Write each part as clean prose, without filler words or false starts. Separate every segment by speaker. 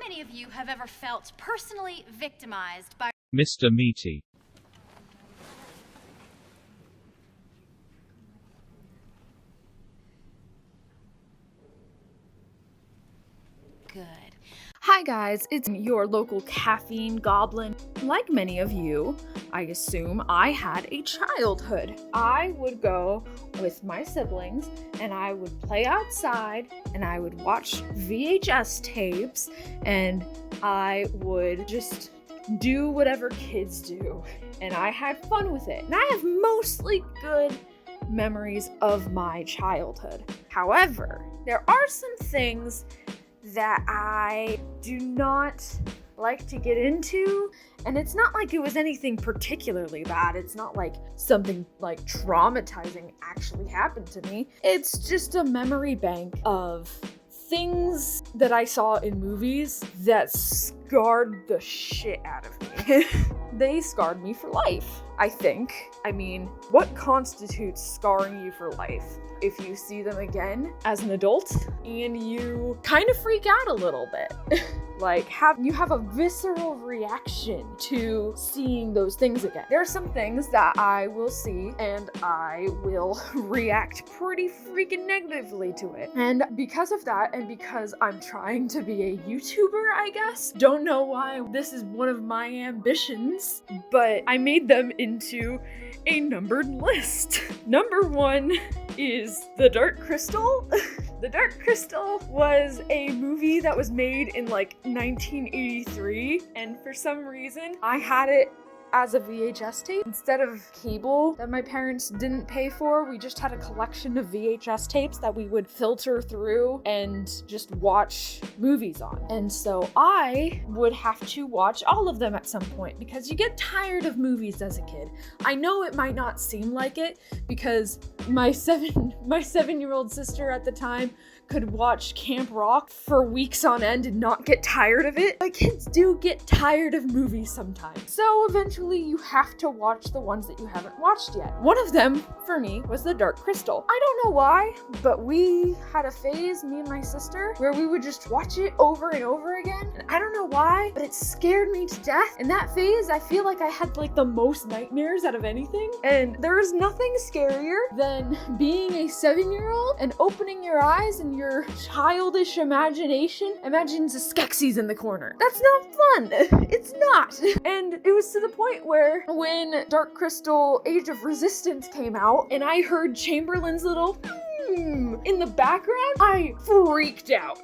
Speaker 1: many of you have ever felt personally victimized by
Speaker 2: Mr. Meaty?
Speaker 1: Good.
Speaker 3: Hi guys, it's your local caffeine goblin. Like many of you, I assume I had a childhood. I would go with my siblings and I would play outside and I would watch VHS tapes and I would just do whatever kids do. And I had fun with it. And I have mostly good memories of my childhood. However, there are some things that I do not like to get into, and it's not like it was anything particularly bad. It's not like something like traumatizing actually happened to me. It's just a memory bank of things that I saw in movies that scarred the shit out of me. They scarred me for life, I think. I mean, what constitutes scarring you for life? If you see them again as an adult and you kind of freak out a little bit. Like, you have a visceral reaction to seeing those things again. There are some things that I will see and I will react pretty freaking negatively to it. And because of that, and because I'm trying to be a YouTuber, I guess, don't know why this is one of my ambitions, but I made them into a numbered list. Number 1 is The Dark Crystal. The Dark Crystal was a movie that was made in like 1983, and for some reason I had it as a VHS tape. Instead of cable that my parents didn't pay for, we just had a collection of VHS tapes that we would filter through and just watch movies on. And so I would have to watch all of them at some point because you get tired of movies as a kid. I know it might not seem like it because my 7-year-old sister at the time could watch Camp Rock for weeks on end and not get tired of it. But kids do get tired of movies sometimes. So eventually you have to watch the ones that you haven't watched yet. One of them, for me, was The Dark Crystal. I don't know why, but we had a phase, me and my sister, where we would just watch it over and over again. And I don't know why, but it scared me to death. In that phase, I feel like I had like the most nightmares out of anything. And there is nothing scarier than being a 7-year-old and opening your eyes and your childish imagination imagines a Skeksis in the corner. That's not fun. It's not. And it was to the point where when Dark Crystal Age of Resistance came out and I heard Chamberlain's little in the background, I freaked out.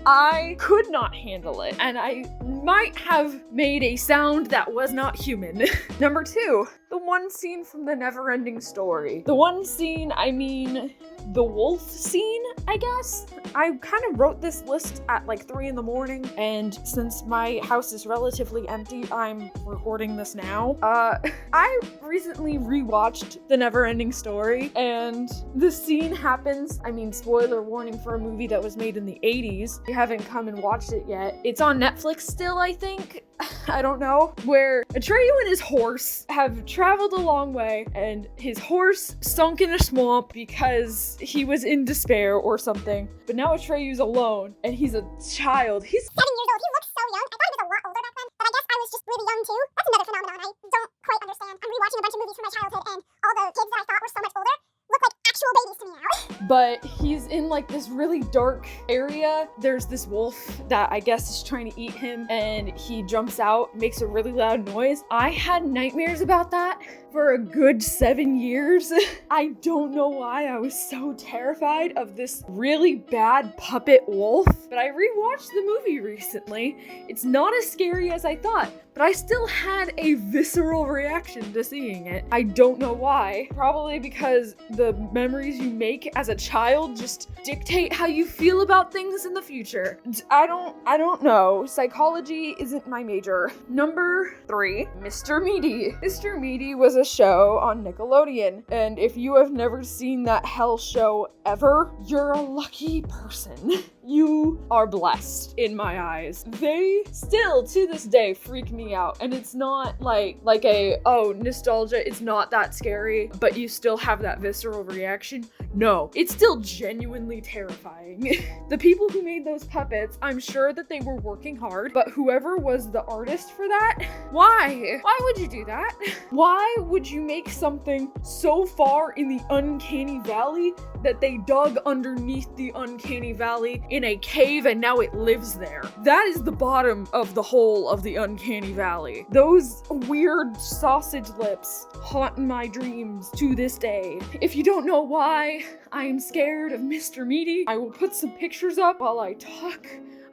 Speaker 3: I could not handle it, and I might have made a sound that was not human. Number 2, the one scene from The Never-Ending Story. The one scene, I mean, the wolf scene, I guess. I kind of wrote this list at like 3 a.m, and since my house is relatively empty, I'm recording this now. I recently rewatched The Never-Ending Story, and the scene happens, I mean, spoiler warning for a movie that was made in the 80s. If you haven't come and watched it yet, it's on Netflix still, I think. I don't know, where Atreyu and his horse have traveled a long way and his horse sunk in a swamp because he was in despair or something. But now Atreyu's alone and he's a child. He's
Speaker 4: 7 years old. He looks so young. I thought he was a lot older back then, but I guess I was just really young too. That's another phenomenon I don't quite understand. I'm rewatching a bunch of movies from my childhood and all the kids that I thought were so much older look like actual babies to me now.
Speaker 3: But he's in like this really dark area. There's this wolf that I guess is trying to eat him and he jumps out, makes a really loud noise. I had nightmares about that for a good 7 years. I don't know why I was so terrified of this really bad puppet wolf, but I rewatched the movie recently. It's not as scary as I thought, but I still had a visceral reaction to seeing it. I don't know why. Probably because the memories you make as a child just dictate how you feel about things in the future. I don't know. Psychology isn't my major. Number 3, Mr. Meaty. Mr. Meaty was a show on Nickelodeon, and if you have never seen that hell show ever, you're a lucky person. You are blessed in my eyes. They still, to this day, freak me out. And it's not like nostalgia, it's not that scary, but you still have that visceral reaction. No, it's still genuinely terrifying. The people who made those puppets, I'm sure that they were working hard, but whoever was the artist for that, why? Why would you do that? Why would you make something so far in the uncanny valley that they dug underneath the uncanny valley in a cave and now it lives there? That is the bottom of the hole of the uncanny valley. Those weird sausage lips haunt my dreams to this day. If you don't know why I am scared of Mr. Meaty, I will put some pictures up while I talk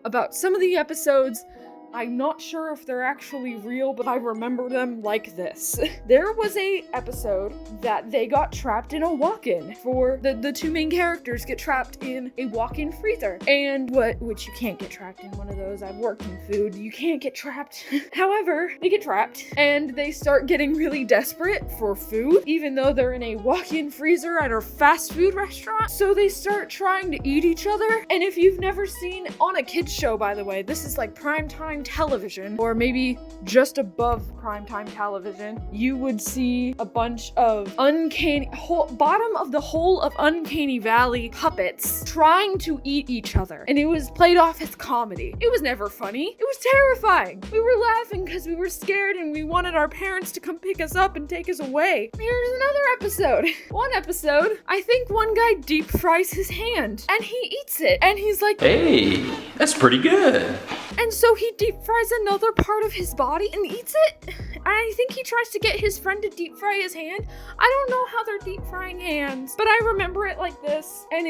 Speaker 3: about some of the episodes. I'm not sure if they're actually real, but I remember them like this. There was a episode that they got trapped in a walk-in. For the two main characters get trapped in a walk-in freezer. And which you can't get trapped in one of those. I've worked in food. You can't get trapped. However, they get trapped and they start getting really desperate for food, even though they're in a walk-in freezer at a fast food restaurant. So they start trying to eat each other. And if you've never seen, on a kids show, by the way, this is like primetime television, or maybe just above primetime television, you would see a bunch of bottom of the hole of Uncanny Valley puppets trying to eat each other. And it was played off as comedy. It was never funny. It was terrifying. We were laughing because we were scared and we wanted our parents to come pick us up and take us away. Here's another episode. One episode, I think one guy deep fries his hand and he eats it. And he's like,
Speaker 2: hey, that's pretty good.
Speaker 3: And so he deep fries another part of his body and eats it. And I think he tries to get his friend to deep fry his hand. I don't know how they're deep frying hands, but I remember it like this, and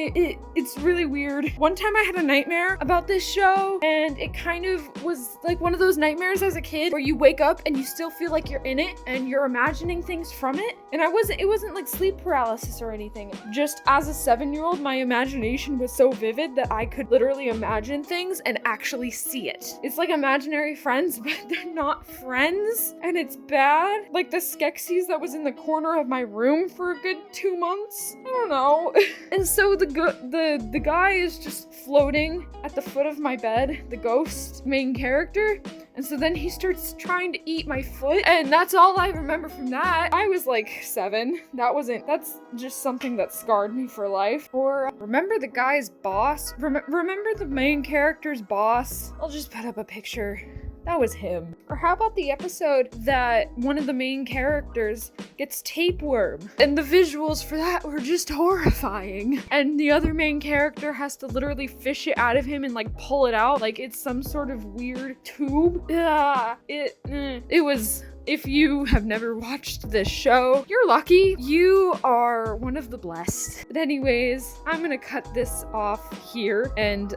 Speaker 3: it's really weird. One time I had a nightmare about this show, and it kind of was like one of those nightmares as a kid where you wake up and you still feel like you're in it and you're imagining things from it. And it wasn't like sleep paralysis or anything. Just as a 7-year-old, my imagination was so vivid that I could literally imagine things and actually see it. It's like imaginary friends, but they're not friends, and it's bad. Like the Skeksis that was in the corner of my room for a good 2 months. I don't know. And so the guy is just floating at the foot of my bed, the ghost main character. And so then he starts trying to eat my foot, and that's all I remember from that. I was like 7. That's just something that scarred me for life. Or remember the guy's boss? Remember the main character's boss? I'll just put up a picture. That was him. Or how about the episode that one of the main characters gets tapeworm? And the visuals for that were just horrifying. And the other main character has to literally fish it out of him and like pull it out like it's some sort of weird tube. It was... If you have never watched this show, you're lucky. You are one of the blessed. But anyways, I'm gonna cut this off here, and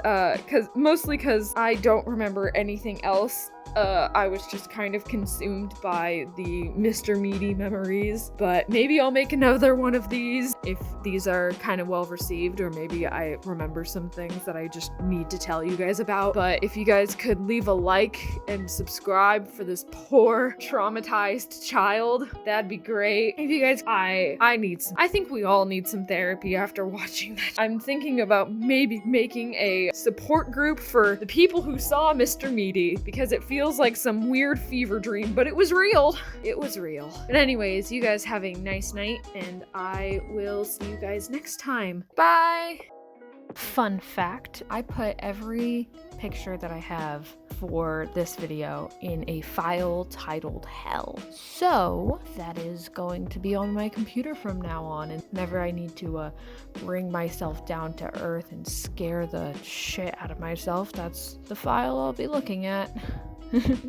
Speaker 3: mostly because I don't remember anything else. I was just kind of consumed by the Mr. Meaty memories, but maybe I'll make another one of these if these are kind of well received, or maybe I remember some things that I just need to tell you guys about. But if you guys could leave a like and subscribe for this poor traumatized child, that'd be great. If you guys, I think we all need some therapy after watching that. I'm thinking about maybe making a support group for the people who saw Mr. Meaty, because it feels like some weird fever dream, but it was real. It was real. But anyways, you guys have a nice night, and I will see you guys next time. Bye! Fun fact, I put every picture that I have for this video in a file titled Hell. So that is going to be on my computer from now on, and whenever I need to bring myself down to earth and scare the shit out of myself, that's the file I'll be looking at.